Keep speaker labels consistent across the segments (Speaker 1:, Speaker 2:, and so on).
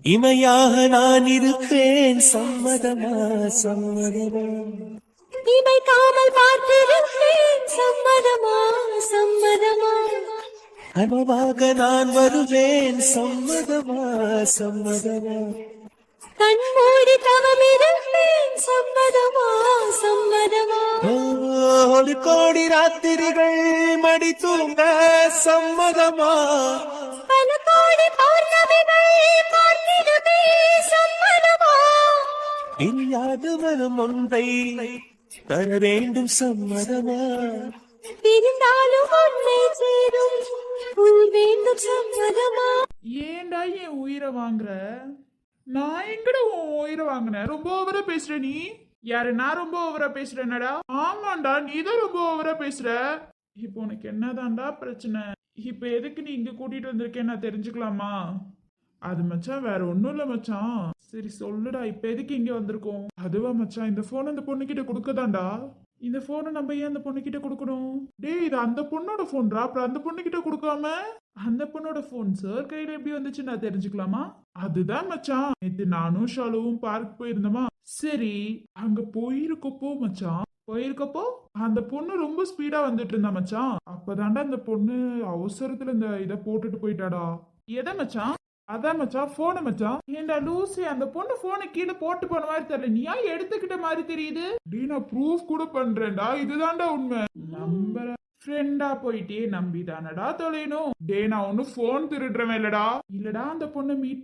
Speaker 1: இமையாக நான் இருப்பேன் சம்மதமா சம்மதமா.
Speaker 2: இமைக்காமல் பார்த்திருப்பேன் சம்மதமா சம்மதமா.
Speaker 1: கனவாக நான் வருவேன் சம்மதமா சம்மதமா.
Speaker 2: கண்மூடி தவமிருப்பேன் சம்மதமா சம்மதமா.
Speaker 1: ஒரு கோடி ராத்திரிகள் மடி தூங்க சம்மதமா.
Speaker 2: பல கோடி பௌர்ணமிகள் பார்த்திடுமே சம்மதமா.
Speaker 1: இல்லாது வரும் ஒன்றை தர வேண்டும் சம்மதமா.
Speaker 2: பிரிந்தாலும் உன்னை சேரும் உயிர் வேண்டும் சம்மதமா.
Speaker 3: ஏன்டா என் உயிரை வாங்குற? நான் எங்கடா உன் உயிரை வாங்கினேன்? ரொம்ப ஓவரா பேசுற நீ. யாரு நான் ரொம்ப ஓவரா பேசுறேனடா? ஆமாண்டா, நீ தான் ரொம்ப ஓவரா பேசுற. இப்போ உனக்கு என்னதான்டா பிரச்சனை? இப்ப எதுக்கு நீ இங்க கூட்டிட்டு வந்திருக்கேன்னு நான் தெரிஞ்சுக்கலாமா? அது மச்சான் வேற ஒண்ணும் இல்ல மச்சான். சரி சொல்லுடா, இப்ப எதுக்கு இங்க வந்திருக்கோம்? அதுவா மச்சான், இந்த போன் அந்த பொண்ணு கிட்ட கொடுக்கதான்டா. இந்த போனை நம்ம ஏன் அந்த பொண்ணு கிட்ட கொடுக்கணும்? டேய், இது அந்த பொண்ணோட போன்டா, அப்புறம் அந்த பொண்ணு கிட்ட கொடுக்காம அந்த பொண்ணோட போன் சார் கையில எப்படி வந்துச்சு நான் தெரிஞ்சுக்கலாமா? அதுதான் மச்சான், நேத்து நானும் ஷாலுவும் பார்க் போயிருந்தோமா. சரி, அங்க போயிருக்கப்போ அந்த பொண்ணு ரொம்ப ஸ்பீடா வந்துட்டு இருந்தா மச்சான். அப்பதான்டா அந்த பொண்ணு அவசரத்துல இந்த இத போட்டுட்டு போயிட்டாடா. எதை மச்சான்? அதான் மச்சான், போன மச்சான். ஏண்டா லூசி, அந்த பொண்ணு போனை கீழே போட்டு போன மாதிரி தெரியல, நீ ஏன் எடுத்துக்கிட்ட மாதிரி தெரியுது? டே, நான் ப்ரூஃப் கூட பண்றேன்டா, இதுதான்டா உண்மை. நம்புற ஃப்ரெண்டா போயிட்டே நம்பிதானடா தொலைணும். டே, நான் ஒன்னும் போன் திருடுறவன் இல்லடா. இல்லடா, அந்த பொண்ணை மீட்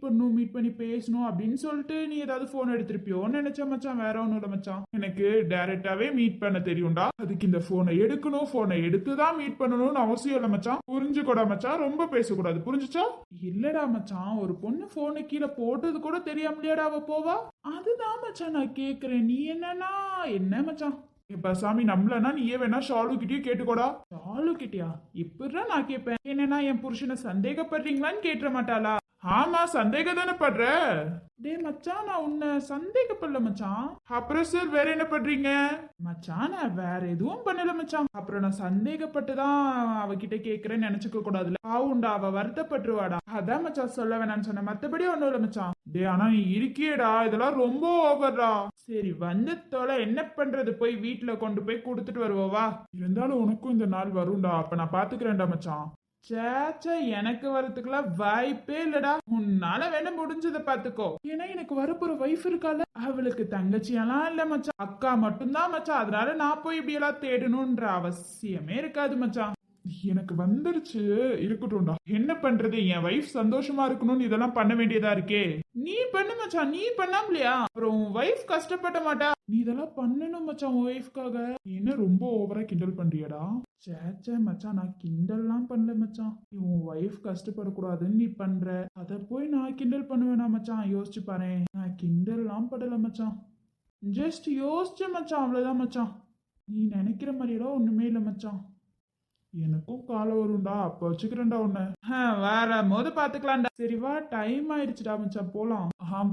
Speaker 3: பண்ணி பேசணும் அப்படின்னு சொல்லிட்டு நீ ஏதாவது போன் எடுத்திருப்பியோன்னு நினைச்சா மச்சான், வேற ஒண்ணும் இல்ல மச்சான். எனக்கு டைரக்டாவே மீட் பண்ண தெரியும்டா. அதுக்கு இந்த போனை எடுக்கணும், போனை எடுத்துதான் மீட் பண்ணணும்னு அவசியம் இல்ல மச்சான். புரிஞ்சுக்கூடா மச்சான், ரொம்ப பேசக்கூடாது, புரிஞ்சுச்சா? இல்லடா மச்சான், ஒரு பொண்ணு போனை கீழே போட்டது கூட தெரியாமலையாடா அவ போவா? அதுதான் மச்சான் நான் கேக்குறேன். நீ என்னன்னா என்ன மச்சான்? இப்ப சாமி நம்பலன்னா நீயே வேணா ஷாலு கிட்டயும் கேட்டுக்கோடா. ஷாலு கிட்டயா? இப்படிதான் நான் கேட்பேன். என்னன்னா என் புருஷனை சந்தேகப்படுறீங்களான்னு கேட்டுற மாட்டாளா? ஆமா, சந்தேகம் தானே படுற. டே மச்சான், நான் உன்னை சந்தேகப்படல மச்சான். அப்புறம் சார் வேற என்ன பண்றீங்க? மச்சான், நான் வேற எதுவும் பண்ணல மச்சான். அப்புறம் நான் சந்தேகப்பட்டுதான் அவகிட்ட கேக்குறேன்னு நினைச்சுக்க கூடாதுல. ஆவுண்டா, அவ வருத்தப்பட்டுருவாடா. அதான் மச்சான் சொல்ல வேணான்னு சொன்னேன், மத்தபடி ஒண்ணும் இல்ல மச்சான். டே, ஆனா நீ இருக்கியேடா, இதெல்லாம் ரொம்ப ஓவர்டா. சரி வந்து தொலை, என்ன பண்றது? போய் வீட்டுல கொண்டு போய் கொடுத்துட்டு வருவோவா? இருந்தாலும் உனக்கும் இந்த நாள் வரும்டா, அப்ப நான் பாத்துக்கிறேன்டா மச்சான். சேச்சா, எனக்கு வரதுக்குலாம் வாய்ப்பே இல்லடா. உன்னால வேணா முடிஞ்சதை பாத்துக்கோ. ஏன்னா எனக்கு வரப்போற வைஃப் இருக்கால, அவளுக்கு தங்கச்சியெல்லாம் இல்ல மச்சான், அக்கா மட்டும்தான் மச்சான். அதனால நான் போய் இப்படி எல்லாம் தேடணும்ன்ற அவசியமே இருக்காது மச்சான். எனக்கு வந்துருச்சு, இருக்கட்டும்டா. என்ன பண்றது, என் வைஃப் சந்தோஷமா இருக்கணும்னு இதெல்லாம் பண்ண வேண்டியதா இருக்கே. நீ பண்ணு மச்சான், நீ பண்ணாமலையா அப்புறம் உன் வைஃப் கஷ்டப்பட மாட்டா. நீ இதெல்லாம் பண்ணணும் மச்சான் உன் வைஃப்காக. என்ன ரொம்ப ஓவரா கிண்டல் பண்றியடா? சேச்சே மச்சான், நான் கிண்டல்லாம் பண்ணல மச்சான். நீ உன் வைஃப் கஷ்டப்படக்கூடாதுன்னு நீ பண்ற, அத போய் நான் கிண்டல் பண்ணுவேனா மச்சான்? யோசிச்சு பாரு, நான் கிண்டல்லாம் படல மச்சான். ஜஸ்ட் யோசிச்ச மச்சான், அவ்வளவுதான் மச்சான். நீ நினைக்கிற மாதிரியெல்லாம் ஒண்ணுமே இல்ல மச்சான். எனக்கும் காலம் வரும்டா, அப்ப வச்சுக்கிறேன்டா உன்ன. வேற போது பாத்துக்கலாம்டா. சரி வா, டைம் ஆயிடுச்சுடா மச்சான், போலாம்.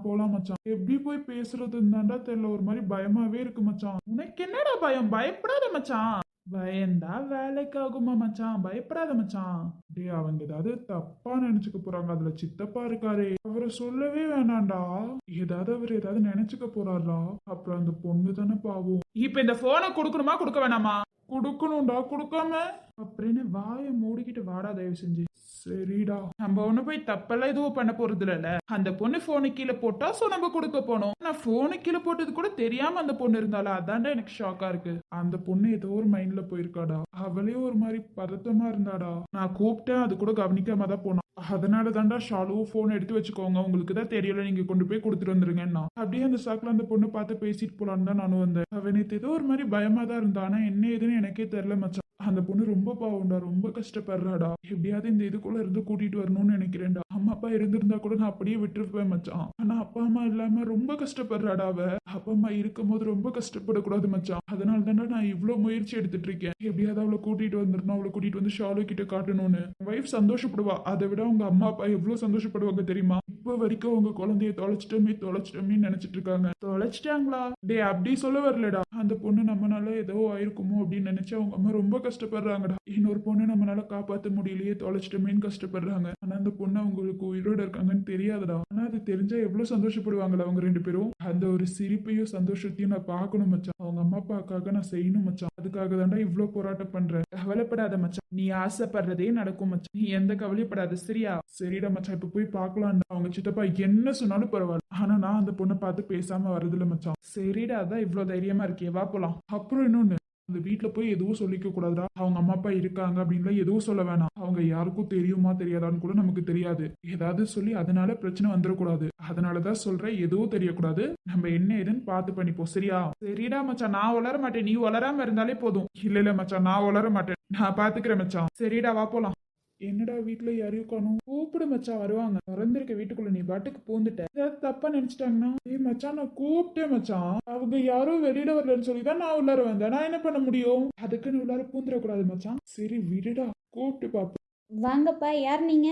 Speaker 3: போலாம் மச்சான். எப்படி போய் பேசுறதுன்னு தான்டா தெரியல, ஒரு மாதிரி பயமாவே இருக்கு மச்சான். உனக்கு என்னடா பயம்? பயப்படாத மச்சான். பயந்தா வேலைக்கு ஆகுமா மச்சான், பயப்படாத மச்சான். டே, அவங்க ஏதாவது தப்பா நினைச்சுக்க போறாங்க, அதுல சித்தப்பா இருக்காரே, அவரை சொல்லவே வேணாண்டா. அவர் ஏதாவது நினைச்சுக்க போறாரா? அப்புறம் அந்த பொண்ணு தானே பாவம். இப்ப இந்த போனை கொடுக்கணுமா கொடுக்க வேணாமா? கொடுக்கணும்டா, கொடுக்காம அப்படின்னு வாயை மூடிக்கிட்டு வாடா தயவு செஞ்சு. சரிடா, நம்ம ஒண்ணு போய் தப்பெல்லாம் எதுவும் பண்ண போறது இல்ல. அந்த பொண்ணு போனு கீழே போட்டா சோ நம்ம கொடுக்க போனோம். நான் போனு கீழே போட்டது கூட தெரியாம அந்த பொண்ணு இருந்தாலும் அதான்டா எனக்கு ஷாக்கா இருக்கு. அந்த பொண்ணு ஏதோ ஒரு மைண்ட்ல போயிருக்காடா, அவளே ஒரு மாதிரி பதட்டமா இருந்தாடா. நான் கூப்பிட்டேன், அது கூட கவனிக்காம தான் போனான். அதனால தான்டா ஷாலுவும் போன் எடுத்து வச்சுக்கோங்க, உங்களுக்கு தான் தெரியல, நீங்க கொண்டு போய் கொடுத்துட்டு வந்துருங்கன்னா. அப்படியே அந்த சாக்குல அந்த பொண்ணு பார்த்து பேசிட்டு போலான்னு தான் நானும் வந்தேன். அவனுக்கு ஏதோ ஒரு மாதிரி பயமா தான் இருந்தா, ஆனா என்ன ஏதுன்னு எனக்கே தெரியல மச்சான். அந்த பொண்ணு ரொம்ப பாவம்டா, ரொம்ப கஷ்டப்படுறாடா. எப்படியாவது இந்த இதுக்குள்ள இருந்து கூட்டிட்டு வரணும்னு நினைக்கிறேன்டா. அம்மா அப்பா இருந்திருந்தா கூட நான் அப்படியே விட்டுருப்பேன் மச்சான். ஆனா அப்பா அம்மா இல்லாம ரொம்ப கஷ்டப்படுறாடா அவ. அப்பா அம்மா இருக்கும் போது ரொம்ப கஷ்டப்படக்கூடாது மச்சான். அதனால தானே நான் இவ்வளவு முயற்சி எடுத்துட்டு இருக்கேன். எப்படியாவது அவளை கூட்டிட்டு வந்துடணும், அவளை கூட்டிட்டு வந்து ஷாலு கிட்ட காட்டணும்னு. வைஃப் சந்தோஷப்படுவா, அதை விட உங்க அம்மா அப்பா எவ்வளவு சந்தோஷப்படுவாங்க தெரியுமா? இப்ப வரைக்கும் உங்க குழந்தைய தொலைச்சிட்டோமே நினைச்சிட்டு இருக்காங்க. தொலைச்சிட்டாங்களா? டே அப்படி சொல்ல வரலடா. அந்த பொண்ணு நம்மனால ஏதோ ஆயிருக்குமோ அப்படின்னு நினைச்சு அவங்க அம்மா ரொம்ப கஷ்டப்படுறாங்கடா. இன்னொரு பொண்ணு நம்மளால காப்பாத்த முடியலையே, தொலைச்சிட்டோமேன்னு கஷ்டப்படுறாங்க. ஆனா அந்த பொண்ணு அவங்களுக்கு உயிரோட இருக்காங்கன்னு தெரியாதுடா. ஆனா அது தெரிஞ்சா எவ்வளவு சந்தோஷப்படுவாங்கடா அவங்க 2 பேரும். அந்த ஒரு சிரிப்பையும் சந்தோஷத்தையும் நான் பார்க்கணும் மச்சான். அவங்க அம்மா அப்பாக்காக நான் செய்யணும் மச்சான். அதுக்காக தான்டா இவ்வளவு போராட்டம் பண்றேன். கவலைப்படாத மச்சான், நீ ஆசைப்படுறதே நடக்கும் மச்சான். நீ எந்த கவலைப்படாத, சரியா? சரிடா மச்சான், இப்ப போய் பார்க்கலாம்டா. அவங்க சித்தப்பா என்ன சொன்னாலும் பரவாயில்ல, ஆனா நான் அந்த பொண்ணை பார்த்து பேசாம வரதில்ல மச்சான். சரிடா, அதான் இவ்வளவு தைரியமா இருக்கே, வா போலாம். அப்புறம் இன்னொன்னு, அந்த வீட்டுல போய் எதுவும் சொல்லிக்க கூடாதுடா. அவங்க அம்மா அப்பா இருக்காங்க அப்படின்லாம் எதுவும் சொல்ல வேணாம். அவங்க யாருக்கும் தெரியுமா தெரியாதான்னு கூட நமக்கு தெரியாது. ஏதாவது சொல்லி அதனால பிரச்சனை வந்துடக்கூடாது. அதனாலதான் சொல்றேன், எதுவும் தெரியக்கூடாது. நம்ம என்ன ஏதுன்னு பார்த்து பண்ணிப்போம், சரியா? சரிடா மச்சான், நான் வளர மாட்டேன், நீ வளராம இருந்தாலே போதும். இல்ல மச்சான், நான் வளர மாட்டேன், நான் பாத்துக்கிறேன் மச்சான். சரிடா, வா போலாம். என்னடா வீட்டுல யாரையும் காணும்? கூப்பிடு மச்சான், வருவாங்க. திறந்திருக்க வீட்டுக்குள்ள நீ பாட்டுக்கு பூந்துட்ட, ஏதாவது தப்பா நினைச்சிட்டாங்கன்னா? ஏய் மச்சான், நான் கூப்பிட்டேன் மச்சான். அவங்க யாரும் வெளியில வரலன்னு சொல்லிதான் நான் உள்ளார வந்தேன். நான் என்ன பண்ண முடியும்? அதுக்குன்னு உள்ளார பூந்துடக்கூடாது மச்சான். சரி விடுடா, கூப்பிட்டு பாப்போம்.
Speaker 4: வாங்கப்பா, யார் நீங்க?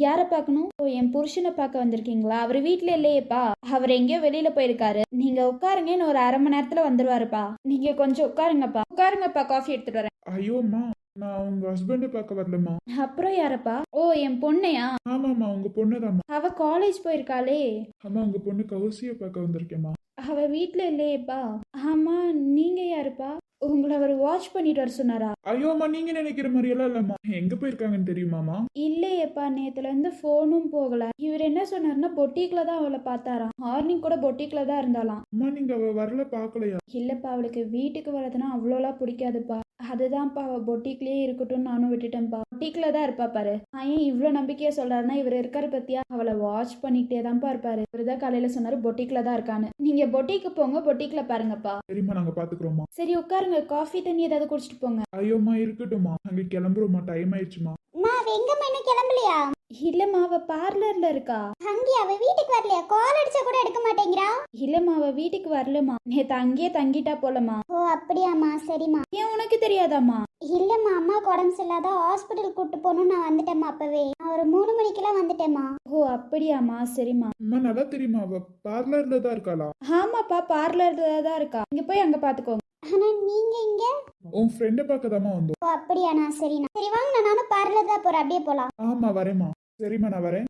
Speaker 4: யாரை பார்க்கணும்? ஓ, என் புருஷனை பார்க்க வந்திருக்கீங்களா? அவர் வீட்ல இல்லையேப்பா, அவர் எங்கேயோ வெளியில போயிருக்காரு. நீங்க உட்காருங்க, இன்னும் ஒரு 1/2 மணி நேரத்துல வந்துருவாருப்பா. நீங்க கொஞ்சம் உட்காருங்கப்பா, காஃபி எடுத்துட்டு வரேன்.
Speaker 3: ஐயோம்மா, நான் உங்க ஹஸ்பண்ட பார்க்க வரலம்மா.
Speaker 4: அப்புறம் யாரப்பா? ஓ, என் பொண்ணையா?
Speaker 3: ஆமாம்மா, உங்க பொண்ணுதாம்மா.
Speaker 4: அவ காலேஜ் போயிருக்காளே.
Speaker 3: ஆமா, உங்க பொண்ணு கௌசிய பார்க்க வந்திருக்கேம்மா.
Speaker 4: அவ வீட்ல இல்லையேப்பா. ஆமா, நீங்க யாருப்பா? உங்களை அவர் வாட்ச் பண்ணிட்டு வர சொன்னாரா?
Speaker 3: ஐயோம்மா, நீங்க நினைக்கிற மாதிரி எல்லாம் இல்லம்மா. எங்க போயிருக்காங்கன்னு தெரியுமாமா?
Speaker 4: இல்லையேப்பா, நேத்துல இருந்து போனும் போகல. இவர் என்ன சொன்னாருன்னா பொட்டிக்ல தான் அவளை பார்த்தாராம். மார்னிங் கூட பொட்டிக்ல தான் இருந்தாலாம்.
Speaker 3: அம்மா, நீங்க அவ வரல பாக்கலையா?
Speaker 4: இல்லப்பா, அவளுக்கு வீட்டுக்கு வரதுன்னா அவ்வளோலாம் பிடிக்காதுப்பா. அதுதான்ப்பா, அவ பொட்டிக்லயே இருக்கட்டும் நானும் விட்டுட்டேன்ப்பா. பொட்டிக்ல தான் இருப்பா பாரு. ஏன் இவ்வளோ நம்பிக்கையா சொல்றாருன்னா, இவர் இருக்காரு பத்தியா, அவளை வாட்ச் பண்ணிக்கிட்டே தான்ப்பா இருப்பாரு. இவருதான் காலையில சொன்னாரு பொட்டிக்ல தான் இருக்கான்னு. நீங்க பொட்டிக்கு போங்க, பொட்டிக்ல பாருங்கப்பா.
Speaker 3: சரிம்மா, நாங்க பாத்துக்கிறோம்மா.
Speaker 4: சரி உட்காருங்க, காஃபி தண்ணி ஏதாவது குடிச்சிட்டு போங்க.
Speaker 3: ஐயோம்மா, இருக்கட்டும்மா, நாங்க கிளம்புறோம்மா, டைம் ஆயிடுச்சுமா.
Speaker 2: எங்கம்மா இன்னும் கிளம்பலையா?
Speaker 4: இல்லம்மா, அவ பார்லர்ல இருக்கா.
Speaker 2: அங்கே அவ வீட்டுக்கு வரலையா? கால் அடிச்சா கூட எடுக்க மாட்டேங்கிறா.
Speaker 4: இல்லம்மா, அவ வீட்டுக்கு வரலம்மா. நேத்து அங்கேயே தங்கிட்டா போலமா.
Speaker 2: ஓ அப்படியாம்மா, சரிம்மா.
Speaker 4: ஏன் உனக்கு தெரியாதாம்மா?
Speaker 2: இல்லம்மா, அம்மாக்கு உடம்பு சரியில்லாத ஹாஸ்பிட்டல் கூட்டு போகணும், நான் வந்துட்டேம்மா. அப்பவே நான் ஒரு 3 மணிக்கெல்லாம் வந்துட்டேம்மா.
Speaker 4: ஓ அப்படியாம்மா, சரிம்மா.
Speaker 3: அம்மா, நல்லா தெரியுமா, அவ பார்லர்ல தான் இருக்காளா?
Speaker 4: ஆமாப்பா, பார்லர்ல தான் இருக்கா. இங்க போய் அங்க பாத்துக்கோங்க.
Speaker 2: ஆனா நீங்க இங்க?
Speaker 3: உன் ஃப்ரெண்ட பார்க்கதாம்மா வந்தோம்.
Speaker 2: ஓ அப்படியாண்ணா, சரிண்ணா. சரி வாங்க, நானும் பார்லர் தான் போறேன், அப்படியே போலாம்.
Speaker 3: ஆமா, வரேம்மா. சரிம்மா, நான் வரேன்.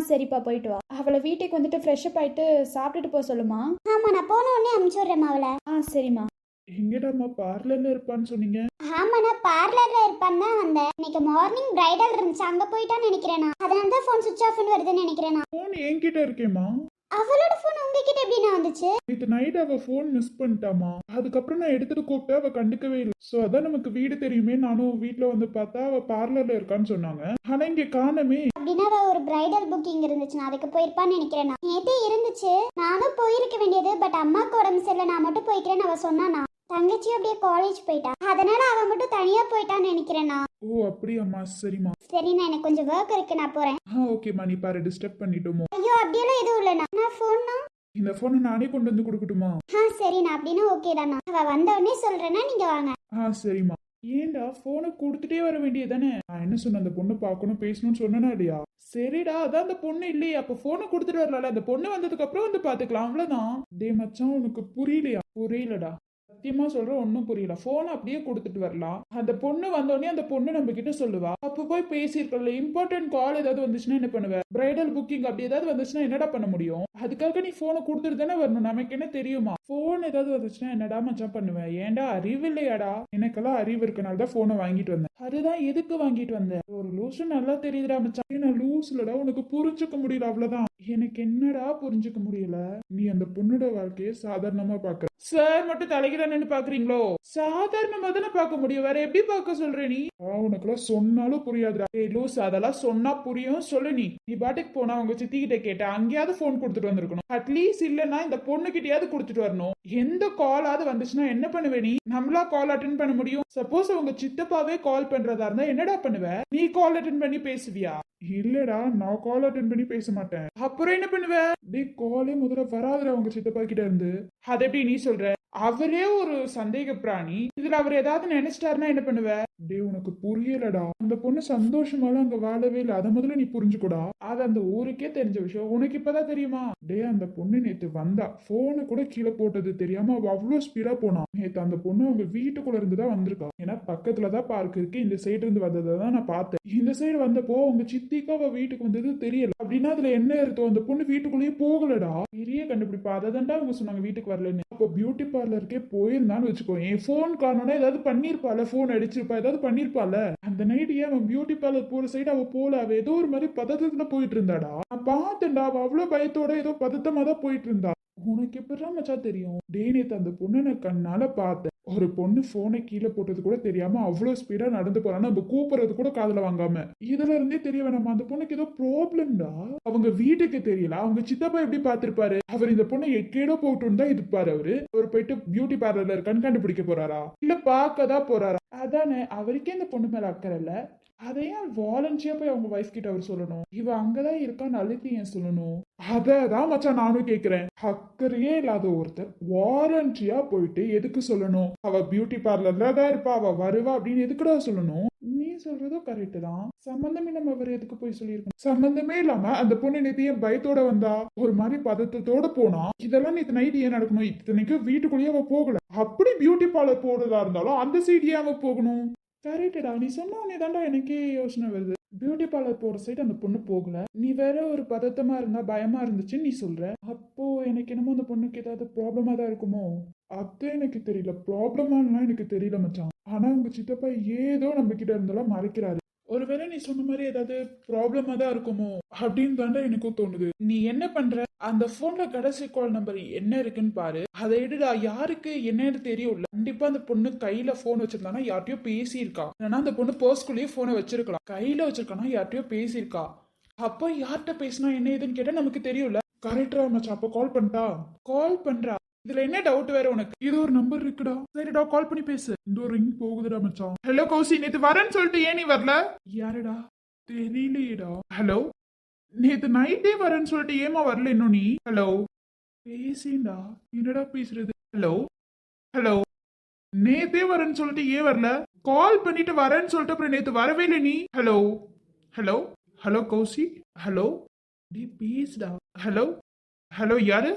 Speaker 4: சரிப்பா, போயிட்டு வா. அவளை வீட்டுக்கு வந்துட்டு ஃப்ரெஷ் அப் ஆயிட்டு சாப்பிட்டுட்டு போக சொல்லுமா.
Speaker 2: ஆமா, நான் போன உடனே அனுப்பிச்சுடுறேம்மா அவளை.
Speaker 4: சரிம்மா.
Speaker 3: எங்கடாம்மா பார்லர்ல இருப்பான்னு சொன்னீங்க?
Speaker 2: ஆமா, நான் பார்லர்ல இருப்பான்னு தான் வந்தேன். இன்னைக்கு மார்னிங் பிரைடல் இருந்துச்சு, அங்க போயிட்டான்னு நினைக்கிறேன். அதனால தான் போன் சுவிட்ச் ஆஃப்னு வருதுன்னு நினைக்கிறேன்.
Speaker 3: போன் என்கிட்ட இருக்கேம்மா.
Speaker 2: அவளோட போன் உங்ககிட்ட எப்படிண்ணா வந்துச்சு?
Speaker 3: நேற்று நைட் அவ போன் மிஸ் பண்ணிட்டாமா. அதுக்கப்புறம் நான் எடுத்துட்டு கூப்பிட்டு அவ கண்டுக்கவே இல்லை. சோ அதான் நமக்கு வீடு தெரியுமே, நானும் வீட்டுல வந்து பார்த்தா அவ பார்லர்ல இருக்கான்னு சொன்னாங்க. ஆனா இங்க காணமே.
Speaker 2: அப்படின்னா அவ ஒரு பிரைடல் புக்கிங் இருந்துச்சு, நான் அதுக்கு போயிருப்பான்னு நினைக்கிறேன். நேத்தே இருந்துச்சு, நானும் போயிருக்க வேண்டியது. பட் அம்மாக்கு உடம்பு சரியில்லை, நான் மட்டும் போய்க்கிறேன்னு அவ சொன்னானா. தங்கச்சி அப்படியே காலேஜ் போயிட்டா, அதனால அவ மட்டும் தனியா போயிட்டான்னு நினைக்கிறேன்னா.
Speaker 3: ஓ அப்படியாம்மா, சரிம்மா.
Speaker 2: சரிண்ணா, எனக்கு கொஞ்சம் ஒர்க் இருக்கு, நான் போறேன்.
Speaker 3: ஓகேம்மா, நீ பாரு, டிஸ்டர்ப் பண்ணிட்டோமோ?
Speaker 2: ஐயோ அப்படியெல்லாம் எதுவும் இல்லைண்ணா. நான் போன்னா
Speaker 3: இந்த போனை நானே கொண்டு வந்து கொடுக்கட்டுமா?
Speaker 2: சரிண்ணா, அப்படின்னா ஓகே தானா. அவ வந்த உடனே சொல்றேன்னா நீங்க வாங்க.
Speaker 3: சரிம்மா. ஏன்டா போனை கொடுத்துட்டே வர வேண்டியதானே? நான் என்ன சொன்ன, அந்த பொண்ணு பார்க்கணும் பேசணும்னு சொன்னா இல்லையா? சரிடா, அதான் அந்த பொண்ணு இல்லையா, அப்ப போனை கொடுத்துட்டு வரல. அந்த பொண்ணு வந்ததுக்கு அப்புறம் வந்து பாத்துக்கலாம், அவ்வளவுதான். டே மச்சான், உனக்கு புரியலையா? புரியலடா, சத்தியமா சொல்றேன், ஒன்னும் புரியல. போன் அப்படியே கொடுத்துட்டு வரலாம். அந்த பொண்ணு வந்தோடனே அந்த பொண்ணு நம்ம கிட்ட சொல்லுவா. அப்ப போய் பேசிருக்கல. இம்பார்ட்டன்ட் கால் ஏதாவது வந்துச்சுன்னா என்ன பண்ணுவ? பிரைடல் புக்கிங் அப்படி ஏதாவது வந்துச்சுன்னா என்னடா பண்ண முடியும்? அதுக்காக நீ போனை கொடுத்துட்டு தானே வரணும். நமக்கு என்ன தெரியுமா? போன் ஏதாவது வந்துச்சுன்னா என்னடா மச்சான் பண்ணுவேன்? ஏன்டா அறிவு இல்லையாடா? எனக்கெல்லாம் அறிவு இருக்கனால தான் போனை வாங்கிட்டு வந்தேன். அதுதான் எதுக்கு வாங்கிட்டு வந்தேன்? ஒரு லூசு நல்லா தெரியுதுடா மச்சான். நான் லூஸ்லடா, உனக்கு புரிஞ்சுக்க முடியல, அவ்வளவுதான். எனக்கு என்னடா புரிஞ்சுக்க முடியல? நீ அந்த பொண்ணோட வாழ்க்கையை சாதாரணமா பாக்குற. சார் மட்டும் தலைகிறான்னு பாக்குறீங்களோ? சாதாரணமா தானே பார்க்க முடியும், வேற எப்படி பார்க்க சொல்ற நீ? உனக்குலாம் சொன்னாலும் புரியாதுடா. ஏய் லூஸ், அதெல்லாம் சொன்னா புரியும், சொல்லு. நீ பாட்டுக்கு போனா உங்க சித்தி கிட்ட கேட்ட அங்கேயாவது போன் கொடுத்துட்டு வந்திருக்கணும். அட்லீஸ்ட் இல்லன்னா இந்த பொண்ணு கிட்டயாவது கொடுத்துட்டு வரணும். எந்த காலாவது வந்துச்சுன்னா என்ன பண்ணுவே நீ? நம்மளா கால் அட்டென்ட் பண்ண முடியும்? சப்போஸ் உங்க சித்தப்பாவே கால் பண்றதா இருந்தா என்னடா பண்ணுவ? நீ கால் அட்டென்ட் பண்ணி பேசுவியா? இல்லடா, நான் கால் அட்டென்ட் பண்ணி பேச மாட்டேன். அப்புறம் என்ன பண்ணுவ? டே, காலே முதல்ல வராதுடா உங்க சித்தப்பா கிட்ட இருந்து. அது எப்படி நீ சொல்ற? அவரே ஒரு சந்தேக பிராணி. இதுல அவர் ஏதாவது நினைச்சிட்டாருன்னா என்ன பண்ணுவ? டேய் உனக்கு புரியலடா, அந்த பொண்ணு சந்தோஷமாலாம் அங்க வாழவே இல்லை. அதை முதல்ல நீ புரிஞ்சுக்கூடா. அது அந்த ஊருக்கே தெரிஞ்ச விஷயம், உனக்கு இப்பதான் தெரியுமா? டேய் அந்த பொண்ணு நேத்து வந்தா, போனை கூட கீழே போட்டது தெரியாம அவ அவ்வளவு ஸ்பீடா போனா. நேத்து அந்த பொண்ணு அவங்க வீட்டுக்குள்ள இருந்துதான் வந்திருக்கா. ஏன்னா பக்கத்துலதான் பார்க் இருக்கு, இந்த சைடு இருந்து வந்ததை தான் நான் பார்த்தேன். இந்த சைடு வந்தப்போ உங்க சித்திக்கு அவ வீட்டுக்கு வந்தது தெரியல. அப்படின்னா அதுல என்ன அர்த்தம்? அந்த பொண்ணு வீட்டுக்குள்ளேயே போகலடா. பெரிய கண்டுபிடிப்பா. அதை தான்டா அவங்க சொன்னாங்க வீட்டுக்கு வரலன்னு. அப்போ பியூட்டி பார்லருக்கே போயிருந்தான்னு வச்சுக்கோ, என் போன் காணோன்னா ஏதாவது பண்ணிருப்பால, போன் அடிச்சிருப்பா, ஏதாவது பண்ணிருப்பால. அந்த நைட் ஏன் அவன் பியூட்டி பார்லர் போற சைடு அவ போல, அவ ஏதோ ஒரு மாதிரி பதட்டத்துல போயிட்டு இருந்தாடா. நான் பார்த்தேன்டா, அவ அவ்வளவு பயத்தோட ஏதோ பதட்டமா தான் போயிட்டு இருந்தா. உனக்கு எப்படிதான் மச்சா தெரியும்? டேய் நேத்து அந்த பொண்ணு நான் கண்ணால பார்த்தேன். ஒரு பொண்ணு போனை கீழே போட்டது கூட தெரியாம அவ்வளவு ஸ்பீடா நடந்து போறான்னு நம்ம கூப்பிடுறது கூட காதுல வாங்காம. இதுல இருந்தே தெரிய வேணாமா அந்த பொண்ணுக்கு ஏதோ ப்ராப்ளம்டா. அவங்க வீட்டுக்கு தெரியல, அவங்க சித்தப்பா எப்படி பாத்திருப்பாரு? அவர் இந்த பொண்ணை எக்கேடோ போட்டு தான் இருப்பாரு. அவர் போயிட்டு பியூட்டி பார்லர்ல இருக்கான்னு கண்டுபிடிக்க போறாரா, இல்ல பார்க்கதான் போறாரா? அதானே, அவருக்கே இந்த பொண்ணு மேல அக்கறை இல்ல. அதையும் வாலண்டியா போய் அவங்க வைஃப் கிட்ட அவர் சொல்லணும். இவ அங்கதான் இருக்கான்னு அழுத்தி ஏன் சொல்லணும்? அததான் மச்சான் நானும் கேக்குறேன். அக்கறையே இல்லாத ஒருத்தர் வாலண்டியா போயிட்டு எதுக்கு சொல்லணும்? அவ பியூட்டி பார்லர்ல தான் இருப்பா, அவ வருவா அப்படின்னு எதுக்குடா சொல்லணும்? நீ சொல்றதும் கரெக்ட் தான். சம்பந்தமே நம்ம அவர் எதுக்கு போய் சொல்லியிருக்கணும்? சம்பந்தமே இல்லாம அந்த பொண்ணு நேத்து ஏன் பயத்தோட வந்தா, ஒரு மாதிரி பதத்தத்தோட போனா? இதெல்லாம் நேத்து நைட் ஏன் நடக்கணும்? இத்தனைக்கு வீட்டுக்குள்ளேயே அவ போகல. அப்படி பியூட்டி பார்லர் போறதா இருந்தாலும் அந்த சைடு ஏன் அவ போகணும்? கரெக்டா, நீ சொன்ன உடனே தாண்டா எனக்கே யோசனை வருது. பியூட்டி பார்லர் போற சைடு அந்த பொண்ணு போகல, நீ வேற ஒரு பதட்டமா இருந்தா பயமா இருந்துச்சு நீ சொல்ற. அப்போ எனக்கு என்னமோ அந்த பொண்ணுக்கு ஏதாவது ப்ராப்ளமா தான் இருக்குமோ? அது எனக்கு தெரியல, ப்ராப்ளமாலாம் எனக்கு தெரியல மச்சான். ஆனா உங்க சித்தப்பா ஏதோ நம்ம கிட்ட இருந்தாலும் மறைக்கிறாரு. ஒருவேளை நீ சொன்ன மாதிரி ஏதாவது ப்ராப்ளமா தான் இருக்குமோ அப்படின்னு தாண்டா எனக்கும் தோணுது. நீ என்ன பண்ற, அந்த போன்ல கடைசி கால் நம்பர் என்ன இருக்குன்னு பாரு. அதை எடுடா. யாருக்கு என்னன்னு தெரியும்ல. கண்டிப்பா அந்த பொண்ணு கையில போன் வச்சிருந்தானா யார்ட்டையோ பேசியிருக்கா. ஏன்னா அந்த பொண்ணு பர்ஸ்குள்ளேயே போனை வச்சிருக்கலாம். கையில வச்சிருக்கானா யார்ட்டையோ பேசியிருக்கா. அப்போ யார்கிட்ட பேசினா என்ன ஏதுன்னு கேட்டா நமக்கு தெரியும்ல. கரெக்டா மச்சான், அப்போ கால் பண்ணிட்டா? கால் பண்றா. இதுல என்ன டவுட் வேற உனக்கு? இது ஒரு நம்பர் இருக்குடா. சரிடா, கால் பண்ணி பேசு. இந்த ஒரு ரிங் போகுதுடா மச்சான். ஹலோ கௌசி, நேத்து வரேன்னு சொல்லிட்டு ஏன் நீ வரல? யாருடா? தெரியலையேடா. ஹலோ, நேத்து நைட்டே வரேன்னு சொல்லிட்டு ஏமா வரல இன்னும் நீ? ஹலோ, பேசிண்டா. என்னடா பேசுறது? ஹலோ ஹலோ, நேத்தே வரேன்னு சொல்லிட்டு ஏன் வரல? கால் பண்ணிட்டு வரேன்னு சொல்லிட்டு அப்புறம் நேத்து வரவே இல்லை நீ. Hello hello hello Kousi, hello டே பேசுடா. ஹலோ ஹலோ, யாரு?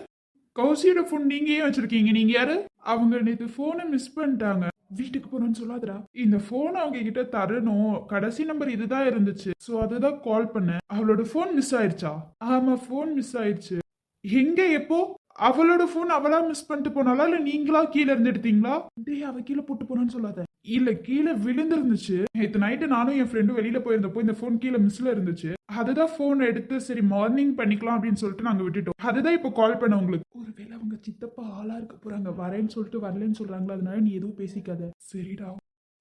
Speaker 3: கௌசியோட போன் நீங்க ஏன் வச்சிருக்கீங்க? நீங்க யாரு? அவங்க நேத்து போனை மிஸ் பண்ணிட்டாங்க. வீட்டுக்கு போறேன்னு சொல்லாதடா. இந்த போன் அவங்க கிட்ட தரணும். கடைசி நம்பர் இதுதான் இருந்துச்சு. சோ அதுதான் கால் பண்ணேன். அவளோட போன் மிஸ் ஆயிடுச்சா? ஆமா, போன் மிஸ் ஆயிடுச்சு. எங்க, எப்போ? அவளோட போன் அவளா மிஸ் பண்ணிட்டு போனாலா இல்ல நீங்களா கீழே இருந்து எடுத்தீங்களா? டேய் அவ கீழே போட்டு போனான்னு சொல்லாத. இல்ல, கீழே விழுந்திருந்துச்சு. நேத்து நைட்டு நானும் என் ஃப்ரெண்டும் வெளியில போயிருந்தப்போ இந்த போன் கீழே மிஸ்ல இருந்துச்சு. அதுதான் போன் எடுத்து சரி மார்னிங் பண்ணிக்கலாம் அப்படின்னு சொல்லிட்டு நாங்க விட்டுட்டோம். அதுதான் இப்போ கால் பண்ண உங்களுக்கு. ஒருவேளை அவங்க சித்தப்பா ஆளா இருக்க போறாங்க, வரேன்னு சொல்லிட்டு வரலன்னு சொல்றாங்களா, அதனால நீ எதுவும் பேசிக்காத. சரிடா.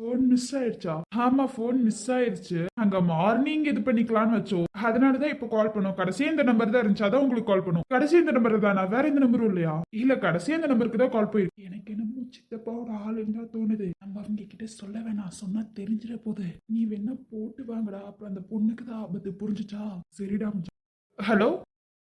Speaker 3: போன் மிஸ் ஆயிடுச்சா? ஆமா, போன் மிஸ் ஆயிடுச்சு. அங்க மார்னிங் இது பண்ணிக்கலாம்னு வச்சோம். அதனாலதான் இப்ப கால் பண்ணோம். கடைசி இந்த நம்பர் தான் இருந்துச்சு, அதான் உங்களுக்கு கால் பண்ணோம். கடைசி இந்த நம்பர் தானா? வேற எந்த நம்பரும் இல்லையா? இல்ல, கடைசி அந்த நம்பருக்கு தான் கால் போயிருக்கு. எனக்கு என்னமோ சித்தப்பாவோட ஆள் இருந்தா தோணுது. நம்ம அவங்க கிட்ட சொல்ல வேணாம், சொன்னா தெரிஞ்சிட போகுது. நீ வேணா போட்டு வாங்கடா, அப்புறம் அந்த பொண்ணுக்கு தான் ஆபத்து. புரிஞ்சுச்சா? சரிடா. ஹலோ,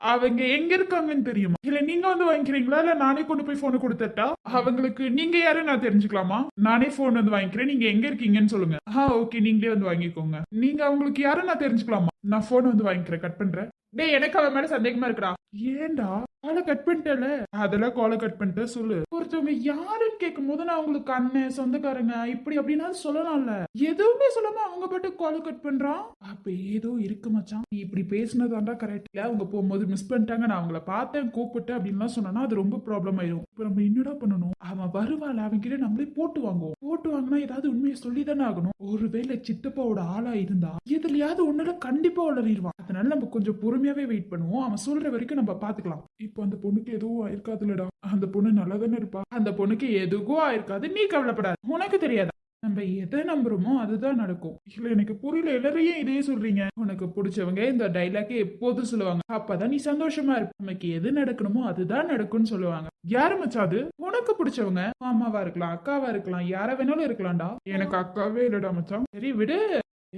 Speaker 3: அவங்க எங்க இருக்காங்கன்னு தெரியுமா? இல்ல நீங்க வந்து வாங்கிக்கிறீங்களா, இல்ல நானே கொண்டு போய் போனை கொடுத்துட்டா? அவங்களுக்கு நீங்க யாரும் நான் தெரிஞ்சுக்கலாமா? நானே போன் வந்து வாங்கிக்கிறேன், நீங்க எங்க இருக்கீங்கன்னு சொல்லுங்க. ஓகே, நீங்களே வந்து வாங்கிக்கோங்க. நீங்க அவங்களுக்கு யாரும் நான் தெரிஞ்சுக்கலாமா? நான் போன் வந்து வாங்கிக்கிறேன், கட் பண்றேன். டேய் எனக்கு அவன் மேல சந்தேகமா இருக்குடா. ஏன்டா? காலை கட் பண்ணிட்டல. அதெல்லாம் காலை கட் பண்ணிட்டு சொல்லு. ஒருத்தவங்க யாருன்னு கேட்கும் போது நான் அவங்களுக்கு அண்ணன் சொந்தக்காரங்க இப்படி அப்படின்னா சொல்லலாம்ல. எதுவுமே சொல்லாம அவங்க பாட்டு காலை கட் பண்றான். அப்ப ஏதோ இருக்கு மச்சான். நீ இப்படி பேசினதாண்டா கரெக்ட். இல்ல அவங்க போகும்போது மிஸ் பண்ணிட்டாங்க, நான் அவங்கள பார்த்தேன் கூப்பிட்டு அப்படின்லாம் சொன்னா அது ரொம்ப ப்ராப்ளம் ஆயிரும். இப்ப நம்ம என்னடா பண்ணணும்? அவன் வருவாள், அவங்க கிட்ட நம்மளே போட்டு வாங்குவோம். போட்டு வாங்கினா ஏதாவது உண்மையை சொல்லிதானே ஆகணும். ஒருவேளை சித்தப்பாவோட ஆளா இருந்தா எதுலயாவது ஒண்ணுல கண்டிப்பா வளரிடுவான். அதனால நம்ம கொஞ்சம் பொறுமையாவே வெயிட் பண்ணுவோம். அவன் சொல்ற வரைக்கும் நம்ம பாத்துக்கலாம். இப்போ அந்த பொண்ணுக்கு எதுவும் ஆயிருக்காதுலடா. அந்த பொண்ணு நல்லா தானே இருப்பா. அந்த பொண்ணுக்கு எதுவும் ஆயிருக்காது, நீ கவலைப்படாத. உனக்கு தெரியாதா? நம்ம எதை நம்புறோமோ அதுதான் நடக்கும். இல்ல எனக்கு புரியல, எல்லாரையும் இதே சொல்றீங்க. உனக்கு பிடிச்சவங்க இந்த டைலாக்கே எப்போதும் சொல்லுவாங்க. அப்பதான் நீ சந்தோஷமா இருப்ப. நமக்கு எது நடக்கணுமோ அதுதான் நடக்கும்னு சொல்லுவாங்க. யாரு மச்சாது? உனக்கு பிடிச்சவங்க மாமாவா இருக்கலாம், அக்காவா இருக்கலாம், யார வேணாலும் இருக்கலாம்டா. எனக்கு அக்காவே இல்லடா மச்சான். சரி விடு.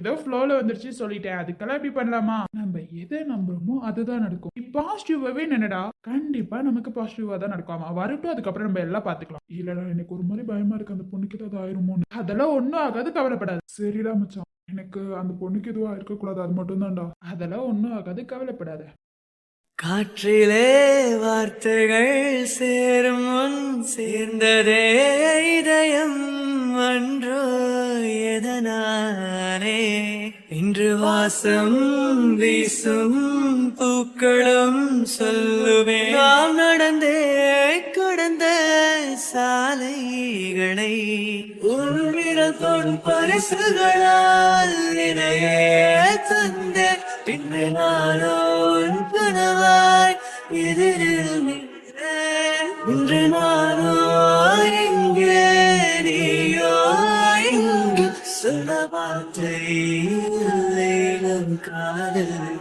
Speaker 3: ஏதோ ஃப்ளோல வந்துருச்சு சொல்லிட்டேன், அதுக்கெல்லாம் இப்படி பண்ணலாமா? நம்ம எதை நம்புறோமோ அதுதான் நடக்கும். நீ பாசிட்டிவாவே நினைடா, கண்டிப்பா நமக்கு பாசிட்டிவா தான் நடக்கும். அவன் வரட்டும், அதுக்கப்புறம் நம்ம எல்லாம் பாத்துக்கலாம். இல்லடா எனக்கு ஒரு மாதிரி பயமா இருக்கு, அந்த பொண்ணுக்கு ஏதாவது ஆயிருமோன்னு. அதெல்லாம் ஒண்ணும் ஆகாது, கவலைப்படாது. சரிடா மச்சான், எனக்கு அந்த பொண்ணுக்கு எதுவும் ஆயிருக்க கூடாது, அது மட்டும் தான்டா. அதெல்லாம் ஒண்ணும் ஆகாது, கவலைப்படாத.
Speaker 5: காற்றிலே வார்த்தைகள் சேரும் முன் சேர்ந்ததே இதயம் அன்றோ எதனாலே இன்று வாசம் வீசும் பூக்களும் சொல்லுவே நாம் நடந்தே கடந்த சாலைகளை உன்னிடம் தொடும் பரிசுகளால் இணையே தந்தே பின்னே நானோ உன் கனவாய் எதிரில் நின்றேன். இன்று நானோ எங்கே நீயோ இங்கு சொல்ல வார்த்தை இல்லை நம் காதல்